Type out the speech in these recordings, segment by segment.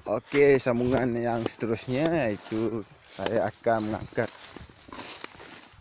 Okey, sambungan yang seterusnya iaitu saya akan mengangkat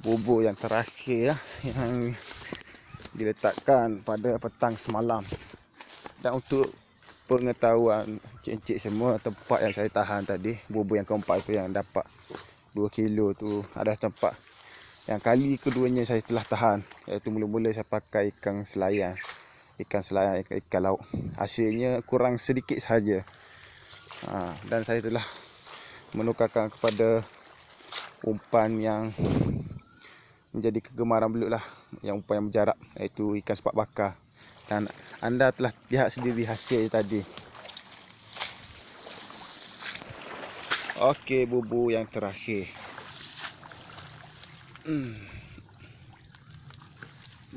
bubur yang terakhir yang diletakkan pada petang semalam. Dan untuk pengetahuan encik-encik semua, tempat yang saya tahan tadi, bubur yang keempat itu yang dapat 2 kilo tu, ada tempat yang kali keduanya saya telah tahan, iaitu mula-mula saya pakai ikan selayan, ikan laut. Hasilnya kurang sedikit sahaja. Dan saya telah menukarkan kepada umpan yang menjadi kegemaran belut lah, yang umpan yang berjarak, iaitu ikan sepak bakar. Dan anda telah lihat sendiri hasil tadi. Okey, bubur yang terakhir.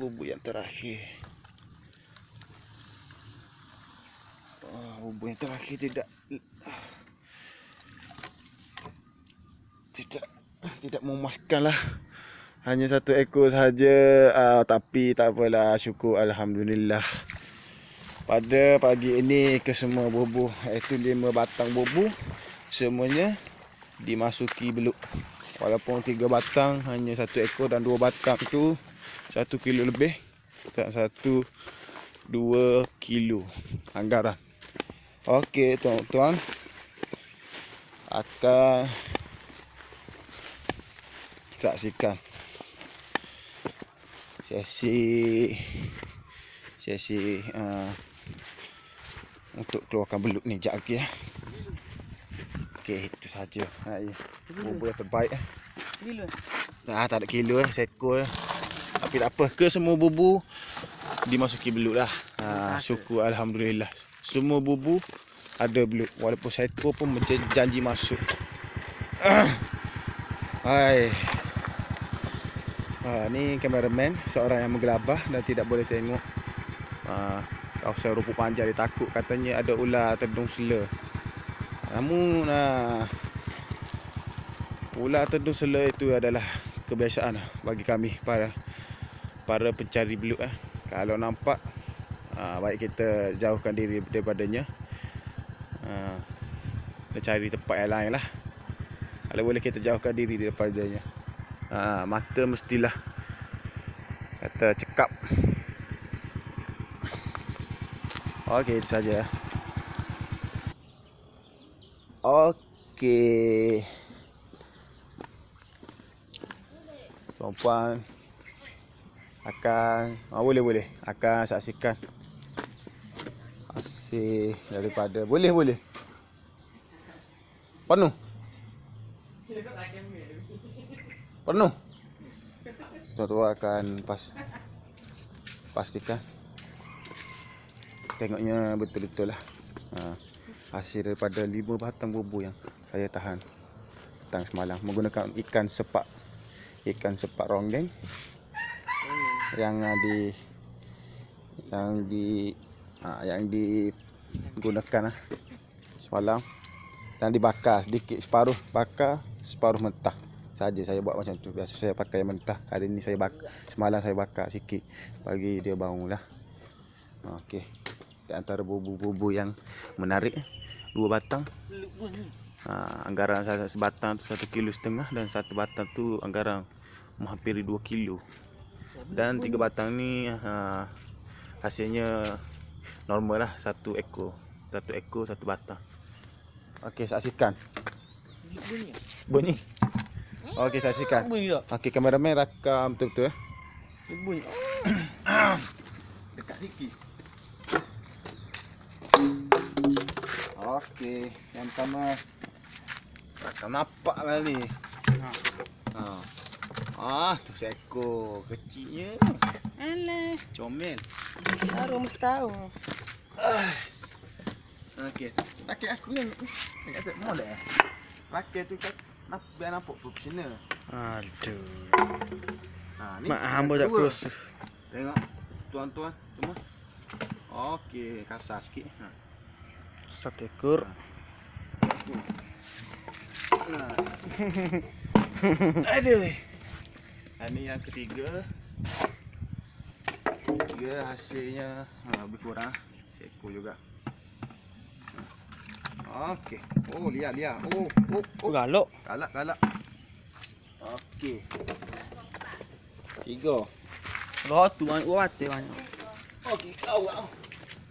Bubur yang terakhir. Bubur yang terakhir tidak memuaskan lah. Hanya 1 ekor sahaja, tapi tak apalah, syukur alhamdulillah. Pada pagi ini kesemua bubur, iaitu 5 batang bubur, semuanya dimasuki belut. Walaupun 3 batang hanya 1 ekor, dan 2 batang tu 1 kilo lebih, dan 2 kilo anggaran. Okey tuan-tuan, akan saksikan sesi untuk keluarkan belut ni. Sekejap lagi . Okey, itu saja. Bubur yang terbaik . Tak ada kilo seekor . Tapi tak apa, ke semua bubur dimasuki belut lah. Syukur alhamdulillah. Semua bubur ada belut, walaupun seekor pun janji masuk. Ni kameraman, seorang yang menggelabah dan tidak boleh tengok kawasan rumput panjang. Dia takut katanya ada ular tedung sela. Namun ular tedung sela itu adalah kebiasaan bagi kami, para pencari belut. Kalau nampak, baik kita jauhkan diri daripadanya, kita cari tempat yang lain lah. Kalau boleh kita jauhkan diri daripadanya. Mata mestilah kata cekap. Okey, itu saja. Okey, tuan-puan akan boleh akan saksikan hasil daripada boleh penuh. Tuan-tuan akan pastikan tengoknya betul-betul lah hasil daripada 5 batang bubur yang saya tahan petang semalam menggunakan ikan sepak ronggeng yang digunakan semalam, dan dibakar sedikit, separuh bakar, separuh mentah saja. Saya buat macam tu. Biasa saya pakai mentah. Hari ni semalam saya bakar sikit bagi dia bau lah. Okey, di antara bubur-bubur yang menarik, 2 batang, anggaran saya sebatang tu 1,5 kilo, dan 1 batang tu anggaran menghampiri 2 kilo. Dan 3 batang ni hasilnya normal lah, 1 ekor 1 batang. Okey, saksikan bunyi. Okey, saksikan. Okey, kameraman rakam betul-betul . Bunyi. Dekat sikit. Okey, yang pertama rakam nampak lah ni. Tu seekor kecilnya. Alah, Comel. baru mesti tahu. Okey, rakit aku yang tak molek. Rakit tu kan biar nampak profesional. Aduh. Ni Mak hamba tak kurus. Tengok tuan-tuan semua. Okey, kasar sikit. 1 ekor. Aduh. Ini yang ketiga. Hasilnya lebih kurang seekor juga. Okey. Oh, lihat. Oh. Galak. Galak. Okey. 3. Kalau tu banyak water banyak. Okey, awak.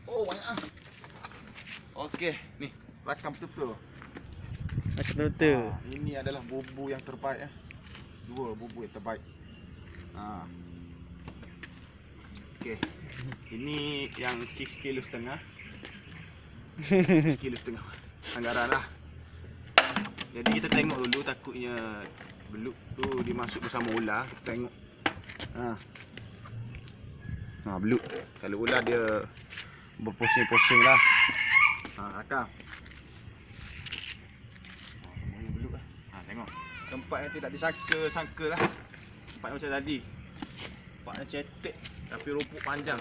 Oh, banyak ah. Okey, ni rakam betul-betul. Macam betul. Ini adalah bubu yang terbaik. 2 bubu yang terbaik. Okey. Ini yang 6,5 kilo. 6,5 kilo anggaran lah. Jadi kita tengok dulu, takutnya belut tu dia masuk bersama ular. Kita tengok. Belut. Kalau ular dia berpusing-pusing lah. Rakam. Semuanya belut lah. Tengok. Tempat yang tidak disangka lah. Tempat yang macam tadi. Tempat yang cetek tapi rumput panjang.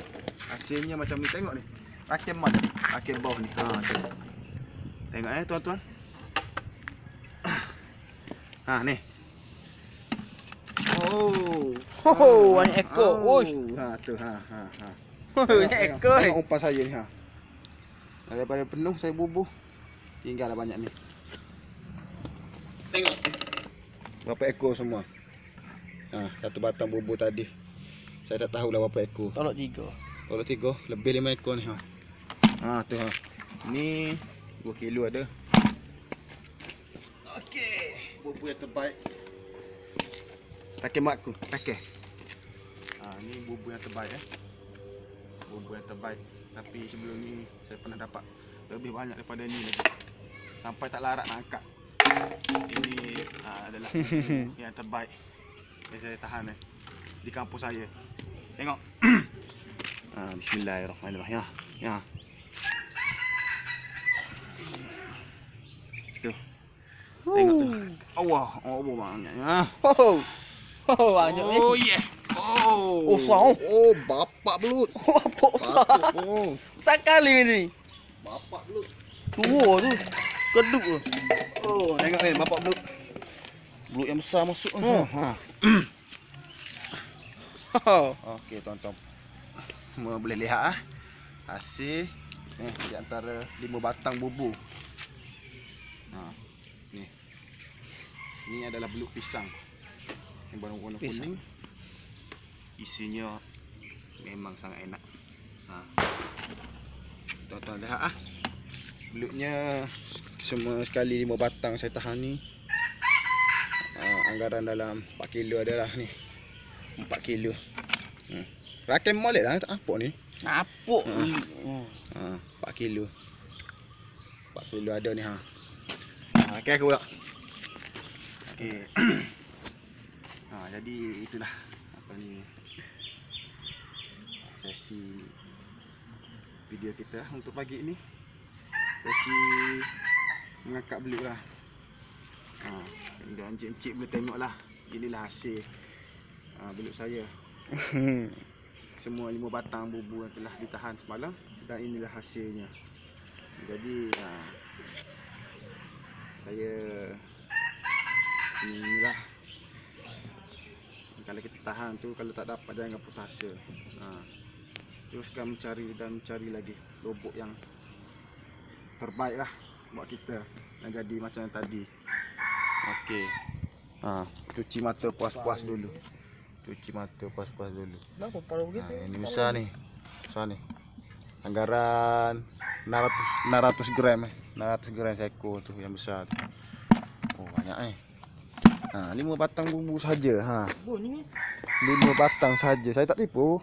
Hasilnya macam ni, tengok ni. Rakim mana? Rakim bawah ni. Tengok. Tengok tuan-tuan. Ni. Oh, banyak ekor. Oi. Tu. Banyak ekor. Tengok umpan saya ni. Daripada penuh saya bubuh, tinggallah banyak ni. Tengok. Berapa ekor semua. Satu batang bubuh tadi. Saya tak tahulah berapa ekor. Tolok 3. Kalau 3, lebih 5 ekor ni. Tu. Ni 2 kilo ada. Okey, bubuh yang terbaik. Rakim makku, rakim. Ni bubuh yang terbaik Bubuh yang terbaik. Tapi sebelum ni saya pernah dapat lebih banyak daripada ni lagi. Sampai tak larat nak angkat. Ini adalah bubuh yang terbaik yang saya tahan di kampus saya. Tengok. Bismillahirrahmanirrahim. Ya. Tuh. Tengok tu. Allah, banyaknya. Banyak ni. Oh yeah. Oh. Besar. Oh, bapak belut. Bapak besar. Besar kali ni. Bapak belut. Tua tu. Keduk tu. Oh, tengok ni bapak belut. Belut yang besar masuk. Okey, tuan-tuan. Semua boleh lihat hasil di antara 5 batang bubu. Ni. Ini adalah belut pisang. Yang warna kuning. Isinya memang sangat enak. Tuan-tuan lihat belutnya semua sekali 5 batang saya tahan ni. Anggaran dalam 4 kilo adalah ni. 4 kilo. Rakim molek lah, tak apuk ni. Apuk. 4 kilo. 4 kilo ada ni. Okey aku pula. Okey. Jadi itulah apa ni sesi video kita untuk pagi ini. Sesi mengangkat belut lah. Dan encik-encik boleh tengok lah. Inilah hasil belut saya. Semua 5 batang bubu yang telah ditahan semalam. Dan inilah hasilnya. Jadi saya inilah, kalau kita tahan tu, kalau tak dapat jangan putus asa. Teruskan mencari lagi lubuk yang terbaik lah buat kita dan jadi macam yang tadi. Okey. Cuci mata puas-puas dulu. Kenapa paruh begitu? Ini besar ni. Anggaran 600 gram 600 gram seekor tu yang besar tu. Oh, banyak 5 batang bubu saja. 5 batang saja. Saya tak tipu.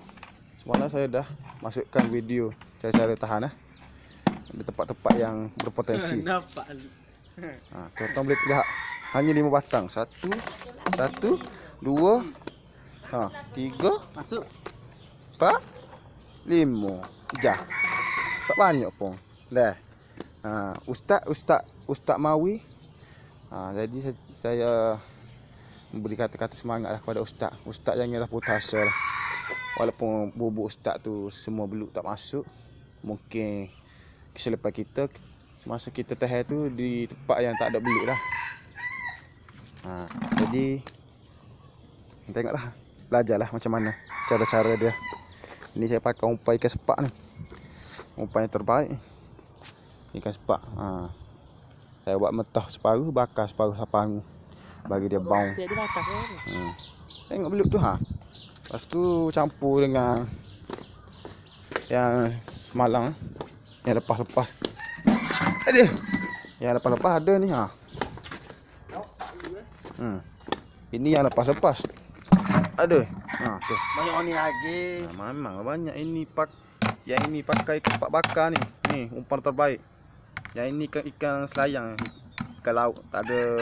Semalam saya dah masukkan video cara-cara tahan Ada tempat-tempat yang berpotensi. Nampak. Tuan-tuan boleh lihat hanya 5 batang. 1 2 3 Masuk. 4 5. Jah. Tak banyak pun. Dah. Ustaz Mawi. Jadi saya memberi kata-kata semangat lah kepada ustaz. Ustaz janganlah putus asa lah. Walaupun bubuk ustaz tu semua belut tak masuk, mungkin selepas kita semasa kita tahan tu di tempat yang tak ada belut lah. Jadi tengoklah, belajarlah macam mana cara-cara dia. Ini saya pakai umpan ikan sepak ni. Umpan yang terbaik ikan sepak. Saya buat mentah separuh, bakar separuh sapang. Bagi dia bau. Dia bakar ke? Tengok beluk tu ha. Lepas tu campur dengan yang semalam yang lepas-lepas. Aduh. Yang lepas-lepas ada ni ha. Ini yang lepas-lepas. Aduh. Ha tu. Banyak ni lagi. Memang banyak ini yang ini pakai kepak bakar ni. Ni umpan terbaik. Yang ini ikan selayang. Ikan laut tak ada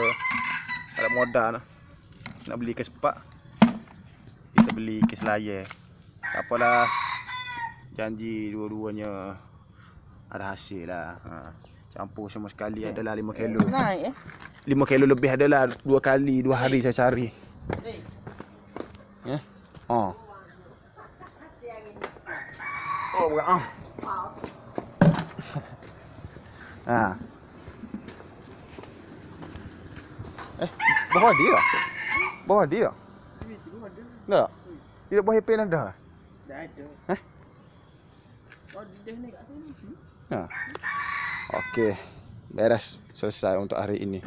modal lah. Nak beli ikan sepak. Kita beli ikan selayar. Tak apalah. Janji dua-duanya ada hasil lah. Campur semua sekali adalah 5 kilo. Naik 5 kilo lebih adalah 2 kali 2 hari saya cari. Ya. Oh. Oh, bukan ah. Bawah dia tak? Bawah dia tak? Tak? Tidak bawah HP dah dah? dah ada. Oh, dia ni kat sini. Okey. Beres. Selesai untuk hari ini.